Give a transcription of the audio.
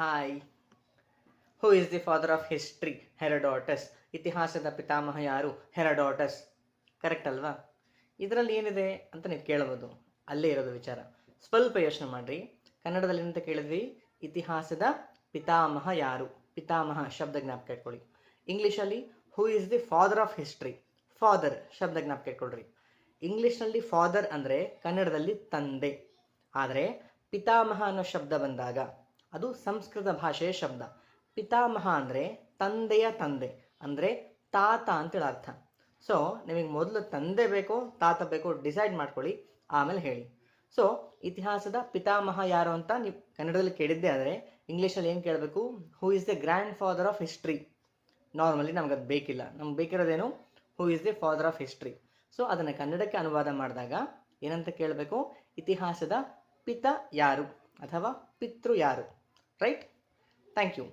Hi. Who is the father of history? Herodotus. ಇತಿಹಾಸದ ಪಿತಾಮಹ ಯಾರು? ಹೆರಡೋಟಸ್. ಕರೆಕ್ಟ್ ಅಲ್ವಾ? ಇದರಲ್ಲಿ ಏನಿದೆ ಅಂತ ನೀವು ಕೇಳಬಹುದು. ಅಲ್ಲೇ ಇರೋದು ವಿಚಾರ. ಸ್ವಲ್ಪ ಯೋಚನೆ ಮಾಡ್ರಿ. ಕನ್ನಡದಲ್ಲಿ ಏನಂತ ಕೇಳಿದ್ವಿ? ಇತಿಹಾಸದ ಪಿತಾಮಹ ಯಾರು? ಪಿತಾಮಹ ಶಬ್ದ ಜ್ಞಾಪಕ ಇಟ್ಕೊಳ್ಳಿ. ಇಂಗ್ಲೀಷಲ್ಲಿ ಹೂ is the father of history? Father ಶಬ್ದ ಜ್ಞಾಪಕ ಇಟ್ಕೊಳ್ರಿ. ಇಂಗ್ಲೀಷ್ನಲ್ಲಿ ಫಾದರ್ ಅಂದರೆ ಕನ್ನಡದಲ್ಲಿ ತಂದೆ. ಆದರೆ ಪಿತಾಮಹ ಅನ್ನೋ ಶಬ್ದ ಬಂದಾಗ ಅದು ಸಂಸ್ಕೃತ ಭಾಷೆಯ ಶಬ್ದ. ಪಿತಾಮಹ ಅಂದರೆ ತಂದೆಯ ತಂದೆ, ಅಂದರೆ ತಾತ ಅಂತೇಳಿ ಅರ್ಥ. ಸೊ ನಿಮಗೆ ಮೊದಲು ತಂದೆ ಬೇಕೋ ತಾತ ಬೇಕೋ ಡಿಸೈಡ್ ಮಾಡ್ಕೊಳ್ಳಿ, ಆಮೇಲೆ ಹೇಳಿ. ಸೊ ಇತಿಹಾಸದ ಪಿತಾಮಹ ಯಾರು ಅಂತ ನೀವು ಕನ್ನಡದಲ್ಲಿ ಕೇಳಿದ್ದೆ ಆದರೆ ಇಂಗ್ಲೀಷಲ್ಲಿ ಏನು ಕೇಳಬೇಕು? Who is the grandfather of history. Normally ನಮ್ಗೆ ಅದು ಬೇಕಿಲ್ಲ. ನಮ್ಗೆ ಬೇಕಿರೋದೇನು? Who is the father of history. So ಅದನ್ನು ಕನ್ನಡಕ್ಕೆ ಅನುವಾದ ಮಾಡಿದಾಗ ಏನಂತ ಕೇಳಬೇಕು? ಇತಿಹಾಸದ ಪಿತ ಯಾರು ಅಥವಾ ಪಿತೃ ಯಾರು? ರೈಟ್? Thank you.